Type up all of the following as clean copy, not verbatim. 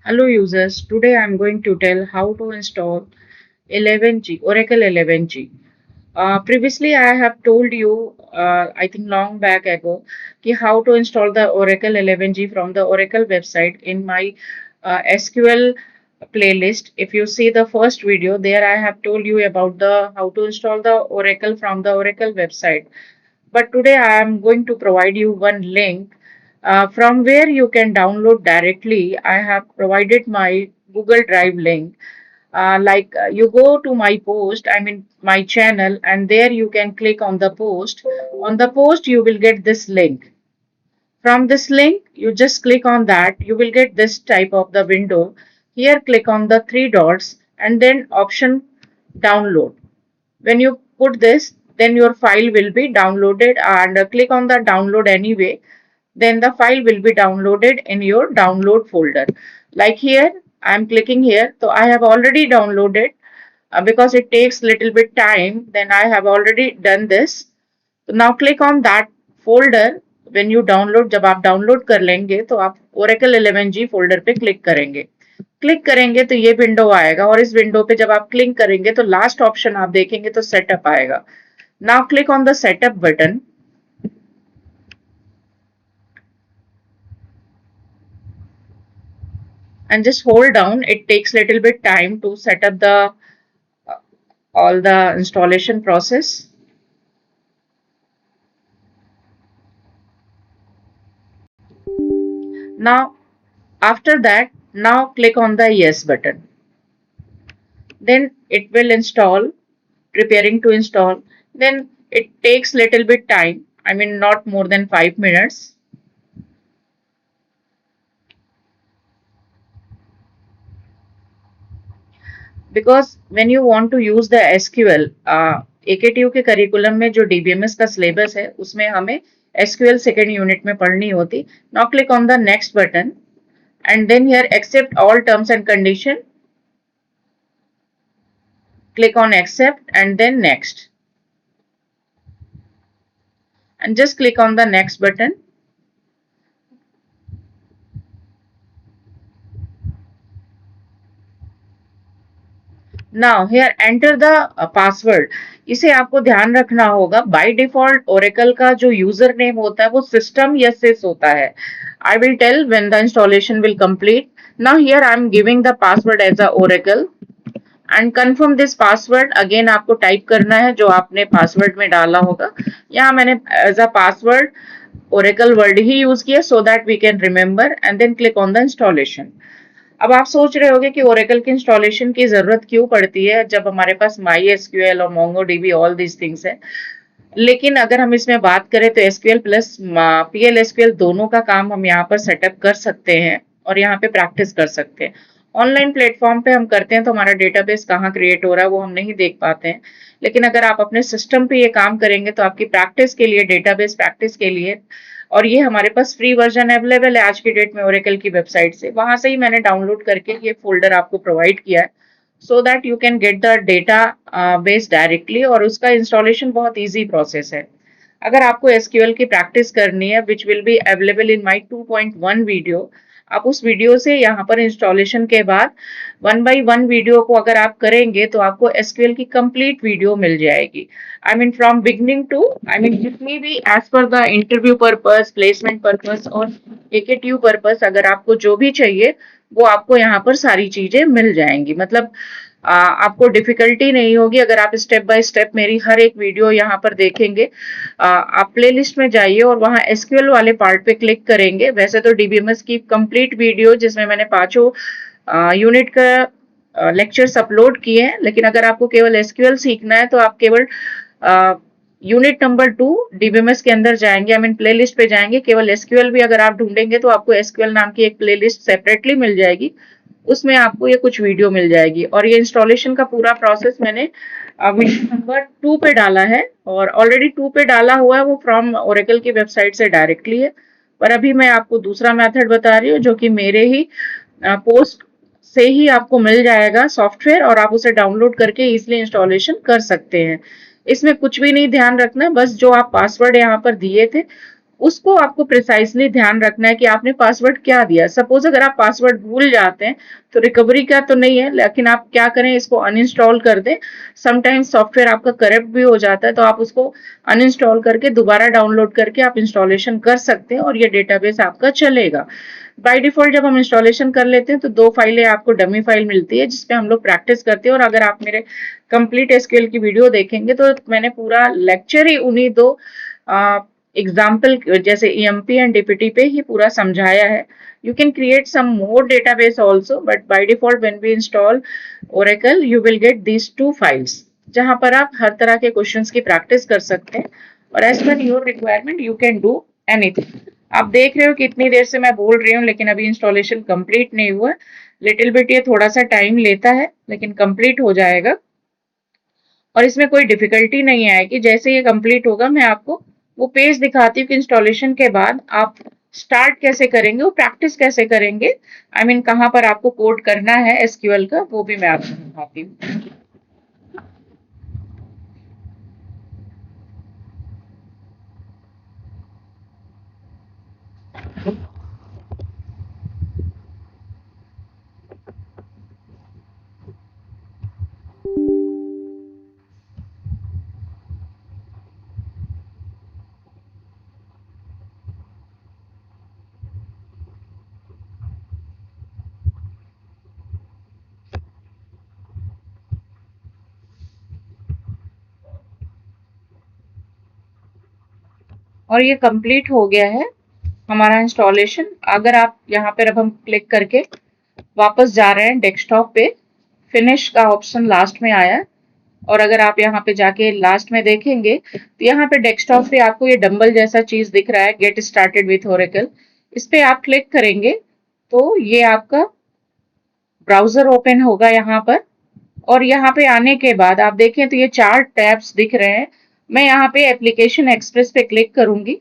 Hello users, today I am going to tell how to install 11G, Oracle 11G. Previously I have told you, I think long back ago, how to install the Oracle 11G from the Oracle website in my SQL playlist. If you see the first video, there I have told you about the how to install the Oracle from the Oracle website. But today I am going to provide you one link from where you can download directly. I have provided my Google Drive link. You go to my post, I mean my channel, and there you can click on the post. On the post, you will get this link. From this link, you just click on that. You will get this type of the window. Here, click on the three dots and then option download. When you put this, then your file will be downloaded and click on the download anyway. Then the file will be downloaded in your download folder. Like here, I am clicking here. So I have already downloaded because it takes little bit time. Then I have already done this. तो now click on that folder when you download जब आप download कर लेंगे तो आप Oracle 11G folder पे click करेंगे तो ये विंडो आएगा और इस विंडो पे जब आप क्लिक करेंगे तो लास्ट ऑप्शन आप देखेंगे तो सेटअप आएगा. Now click on the setup button and just hold down. It takes little bit time to set up the all the installation process. Now after that, now click on the yes button. Then it will install, preparing to install. Then it takes little bit time, I mean not more than 5 minutes. Because when you want to use the SQL, AKTU के curriculum में जो DBMS का syllabus है उसमें हमें SQL second unit में पढ़नी होती. Now click on the next button and then here accept all terms and condition. Click on accept and then next. And just click on the next button. Now here enter the password. इसे आपको ध्यान रखना होगा. By default Oracle का जो user name होता है वो system yes होता है. I will tell when the installation will complete. Now here I am giving the password as a Oracle and confirm this password. Again आपको टाइप करना है जो आपने पासवर्ड में डाला होगा. यहाँ मैंने as a password Oracle word ही यूज किया so that we can remember and then click on the installation. अब आप सोच रहे होंगे कि ओरेकल की इंस्टॉलेशन की जरूरत क्यों पड़ती है जब हमारे पास MySQL और MongoDB ऑल दीज थिंग्स है. लेकिन अगर हम इसमें बात करें तो SQL प्लस PLSQL दोनों का काम हम यहाँ पर सेटअप कर सकते हैं और यहाँ पे प्रैक्टिस कर सकते हैं. ऑनलाइन प्लेटफॉर्म पे हम करते हैं तो हमारा डेटाबेस कहाँ क्रिएट हो रहा है वो हम नहीं देख पाते हैं. लेकिन अगर आप अपने सिस्टम पे ये काम करेंगे तो आपकी प्रैक्टिस के लिए, डेटाबेस प्रैक्टिस के लिए, और ये हमारे पास फ्री वर्जन अवेलेबल है आज की डेट में ओरेकल की वेबसाइट से. वहां से ही मैंने डाउनलोड करके ये फोल्डर आपको प्रोवाइड किया है so that you can get the data base directly और उसका इंस्टॉलेशन बहुत इजी प्रोसेस है. अगर आपको एसक्यूएल की प्रैक्टिस करनी है which will be available in my 2.1 video, आप उस वीडियो से यहाँ पर इंस्टॉलेशन के बाद 1 बाई 1 वीडियो को अगर आप करेंगे तो आपको एसक्यूएल की कंप्लीट वीडियो मिल जाएगी. I mean from beginning to, I mean it may be as per the interview purpose, placement purpose और AKTU purpose. अगर आपको जो भी चाहिए वो आपको यहाँ पर सारी चीजें मिल जाएंगी. मतलब आपको डिफिकल्टी नहीं होगी अगर आप स्टेप बाय स्टेप मेरी हर एक वीडियो यहाँ पर देखेंगे. आप प्लेलिस्ट में जाइए और वहाँ एसक्यूएल वाले पार्ट पे क्लिक करेंगे. वैसे तो डीबीएमएस की कंप्लीट वीडियो जिसमें मैंने पांचों यूनिट का लेक्चर्स अपलोड किए हैं, लेकिन अगर आपको केवल एसक्यूएल सीखना है तो आप केवल यूनिट नंबर 2 डीबीएमएस के अंदर जाएंगे, आई मीन प्लेलिस्ट पे जाएंगे. केवल एसक्यूएल भी अगर आप ढूंढेंगे तो आपको एसक्यूएल नाम की एक प्लेलिस्ट सेपरेटली मिल जाएगी. उसमें आपको ये कुछ वीडियो मिल जाएगी और ये इंस्टॉलेशन का पूरा प्रोसेस मैंने वीडियो नंबर 2 पे डाला है और ऑलरेडी 2 पे डाला हुआ है. वो फ्रॉम ओरेकल की वेबसाइट से डायरेक्टली है, पर अभी मैं आपको दूसरा मेथड बता रही हूँ जो कि मेरे ही पोस्ट से ही आपको मिल जाएगा सॉफ्टवेयर और आप उसे डाउनलोड करके इजिली इंस्टॉलेशन कर सकते हैं. इसमें कुछ भी नहीं ध्यान रखना, बस जो आप पासवर्ड यहाँ पर दिए थे उसको आपको प्रिसाइसली ध्यान रखना है कि आपने पासवर्ड क्या दिया। सपोज अगर आप पासवर्ड भूल जाते हैं तो रिकवरी का तो नहीं है, लेकिन आप क्या करें, इसको अनइंस्टॉल कर दें। समटाइम्स सॉफ्टवेयर आपका करप्ट भी हो जाता है, तो आप उसको अनइंस्टॉल करके दोबारा डाउनलोड करके आप इंस्टॉलेशन कर सकते हैं और ये डेटाबेस आपका चलेगा। बाय डिफॉल्ट जब हम इंस्टॉलेशन कर लेते हैं तो 2 फाइलें आपको डमी फाइल मिलती है जिसपे हम लोग प्रैक्टिस करते हैं। और अगर आप मेरे कंप्लीट एसक्यूएल की वीडियो देखेंगे तो मैंने पूरा लेक्चर ही उन्हीं 2 एग्जाम्पल जैसे ईएमपी एंड डीपीटी पे ही पूरा समझाया है। You can create some more database also, but by default when we install Oracle, you will get these 2 files, जहां पर आप हर तरह के क्वेश्चंस की प्रैक्टिस कर सकते हैं और as per your requirement you can do anything। आप देख रहे हो कि इतनी देर से मैं बोल रही हूँ लेकिन अभी इंस्टॉलेशन कंप्लीट नहीं हुआ। लिटिल बिट ये थोड़ा सा टाइम लेता है लेकिन कंप्लीट हो जाएगा और इसमें कोई डिफिकल्टी नहीं आएगी। जैसे ये कंप्लीट होगा मैं आपको वो पेज दिखाती हूँ कि इंस्टॉलेशन के बाद आप स्टार्ट कैसे करेंगे, वो प्रैक्टिस कैसे करेंगे, आई मीन कहाँ पर आपको कोड करना है एसक्यूएल का, वो भी मैं आपको दिखाती हूँ। और ये कंप्लीट हो गया है हमारा इंस्टॉलेशन। अगर आप यहाँ पर अब हम क्लिक करके वापस जा रहे हैं डेस्कटॉप पे, फिनिश का ऑप्शन लास्ट में आया है और अगर आप यहाँ पे जाके लास्ट में देखेंगे तो यहाँ पे डेस्कटॉप पे आपको ये डंबल जैसा चीज दिख रहा है, गेट स्टार्टेड विथ ओरेकल। इस पे आप क्लिक करेंगे तो ये आपका ब्राउजर ओपन होगा यहाँ पर। और यहाँ पे आने के बाद आप देखें तो ये 4 टैब्स दिख रहे हैं। मैं यहाँ पे एप्लीकेशन एक्सप्रेस पे क्लिक करूंगी,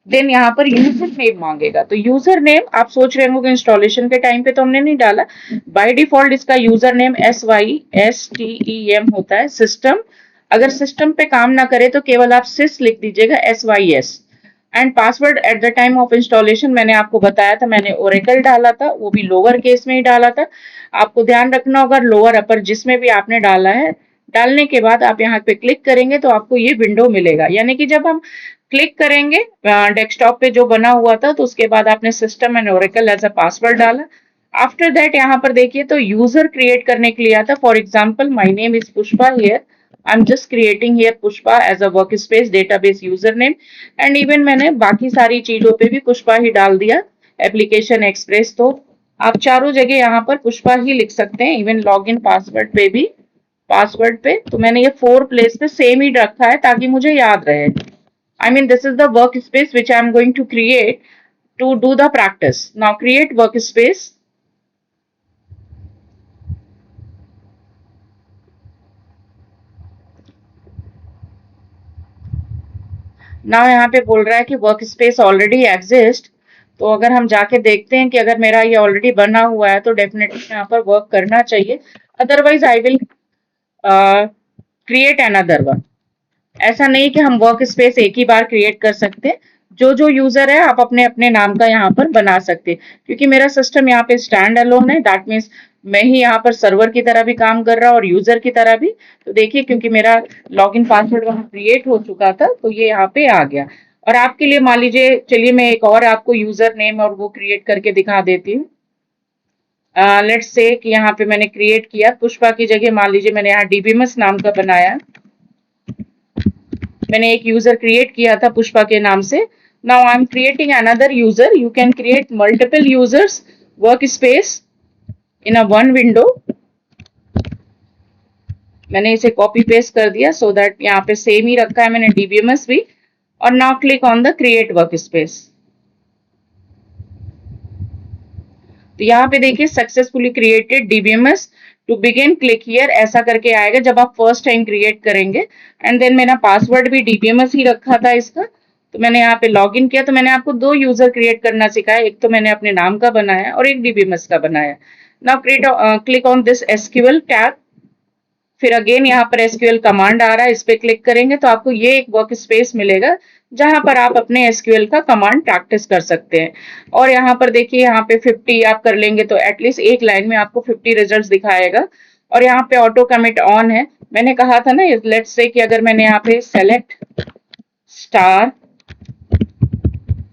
देन यहाँ पर यूजर नेम मांगेगा। तो यूजर नेम आप सोच रहे होंगे इंस्टॉलेशन के टाइम पे तो हमने नहीं डाला, बाय डिफॉल्ट इसका यूजर नेम SYSTEM होता है, सिस्टम। अगर सिस्टम पे काम ना करे तो केवल आप सिस लिख दीजिएगा, SYS। And password at the time of installation मैंने आपको बताया था, मैंने ओरेकल डाला था, वो भी लोअर केस में ही डाला था। आपको ध्यान रखना होगा लोअर अपर जिसमें भी आपने डाला है, डालने के बाद आप यहाँ पे क्लिक करेंगे तो आपको ये विंडो मिलेगा। यानी कि जब हम क्लिक करेंगे डेस्कटॉप पे जो बना हुआ था तो उसके बाद आपने system and Oracle as a password डाला। आफ्टर दैट यहाँ पर देखिए तो यूजर क्रिएट करने के लिए आता। For example my name is Pushpa here, I am just creating here Pushpa as a work space database user name. And even मैंने बाकी सारी चीजों पे भी पुष्पा ही डाल दिया, एप्लीकेशन एक्सप्रेस। तो आप चारों जगह यहाँ पर पुष्पा ही लिख सकते हैं, इवन लॉग इन पासवर्ड पे भी, पासवर्ड पे तो मैंने ये 4 प्लेस पे सेम ही रखा है ताकि मुझे याद रहे। I mean, this is the workspace which I am going to create to do the practice. Now create workspace. Now यहाँ पे बोल रहा है कि workspace already exist। तो अगर हम जाके देखते हैं कि अगर मेरा ये ऑलरेडी बना हुआ है तो डेफिनेटली यहाँ पर वर्क करना चाहिए, otherwise I will create another one. ऐसा नहीं कि हम वर्क स्पेस एक ही बार क्रिएट कर सकते, जो जो यूजर है आप अपने अपने नाम का यहाँ पर बना सकते। क्योंकि मेरा सिस्टम यहाँ पे स्टैंड अलोन है, दैट मीन्स मैं ही यहाँ पर सर्वर की तरह भी काम कर रहा और यूजर की तरह भी। तो देखिए क्योंकि मेरा लॉगिन पासवर्ड वहां क्रिएट हो चुका था तो ये यहाँ पे आ गया। और आपके लिए मान लीजिए, चलिए मैं एक और आपको यूजर नेम और वो क्रिएट करके दिखा देती हूँ। लेट्स से कि यहाँ पे मैंने क्रिएट किया पुष्पा की जगह, मान लीजिए मैंने यहाँ डीबीएमएस नाम का बनाया, मैंने एक यूजर क्रिएट किया था पुष्पा के नाम से। Now I am creating another user, you can create multiple users work space in a one window. मैंने इसे कॉपी पेस्ट कर दिया सो दैट यहाँ पे सेम ही रखा है मैंने डीबीएमएस भी। और now click on the create work space. तो यहाँ पे देखिए successfully created DBMS to begin click here ऐसा करके आएगा जब आप फर्स्ट टाइम क्रिएट करेंगे। एंड देन मेरा पासवर्ड भी डीबीएमएस ही रखा था इसका, तो मैंने यहाँ पे लॉग इन किया। तो मैंने आपको 2 यूजर क्रिएट करना सिखाया, एक तो मैंने अपने नाम का बनाया और एक डीबीएमएस का बनाया। Now click on this SQL tab. फिर अगेन यहाँ पर एसक्यूएल कमांड आ रहा है, इस पे क्लिक करेंगे तो आपको ये एक वर्क स्पेस मिलेगा जहां पर आप अपने एसक्यूएल का कमांड प्रैक्टिस कर सकते हैं। और यहाँ पर देखिए, यहाँ पे 50 आप कर लेंगे तो एटलीस्ट एक लाइन में आपको 50 रिजल्ट्स दिखाएगा। और यहाँ पे ऑटो कमिट ऑन है। मैंने कहा था ना, लेट्स से कि अगर मैंने यहाँ पे सेलेक्ट स्टार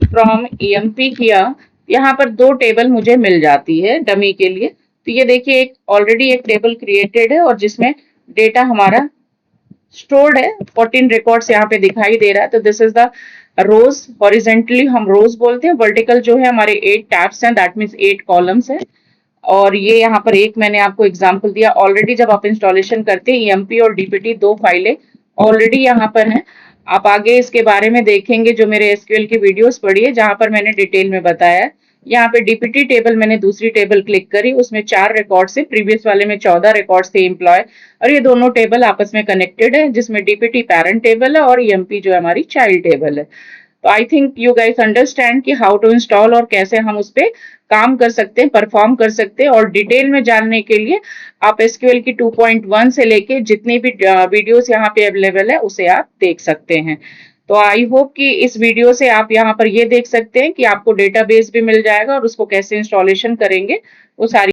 फ्रॉम ईएमपी किया, यहाँ पर 2 टेबल मुझे मिल जाती है डमी के लिए। तो ये देखिए, एक ऑलरेडी एक टेबल क्रिएटेड है और जिसमें डेटा हमारा स्टोर्ड है। 14 रिकॉर्ड्स यहाँ पे दिखाई दे रहा है। तो this is the rows, horizontally हम रोज बोलते हैं, वर्टिकल जो है हमारे 8 टैब्स हैं, दैट मीन्स 8 कॉलम्स है। और ये यहाँ पर एक मैंने आपको एग्जांपल दिया। ऑलरेडी जब आप इंस्टॉलेशन करते हैं, ईएमपी और डीपीटी 2 फाइलें ऑलरेडी यहाँ पर हैं। आप आगे इसके बारे में देखेंगे जो मेरे एसक्यूएल की वीडियोस पढ़िए, जहां पर मैंने डिटेल में बताया है। यहाँ पे डीपीटी टेबल, मैंने दूसरी टेबल क्लिक करी, उसमें 4 रिकॉर्ड से, प्रीवियस वाले में 14 रिकॉर्ड्स थे एम्प्लॉय। और ये दोनों टेबल आपस में कनेक्टेड है, जिसमें डीपीटी पेरेंट टेबल है और ईएमपी जो हमारी चाइल्ड टेबल है। तो I think you guys understand कि हाउ टू इंस्टॉल और कैसे हम उस पर काम कर सकते हैं, परफॉर्म कर सकते हैं। और डिटेल में जानने के लिए आप एसक्यूएल की 2.1 से लेके जितनी भी वीडियोस यहाँ पे अवेलेबल है उसे आप देख सकते हैं। तो आई होप कि इस वीडियो से आप यहाँ पर ये देख सकते हैं कि आपको डेटाबेस भी मिल जाएगा और उसको कैसे इंस्टॉलेशन करेंगे वो सारी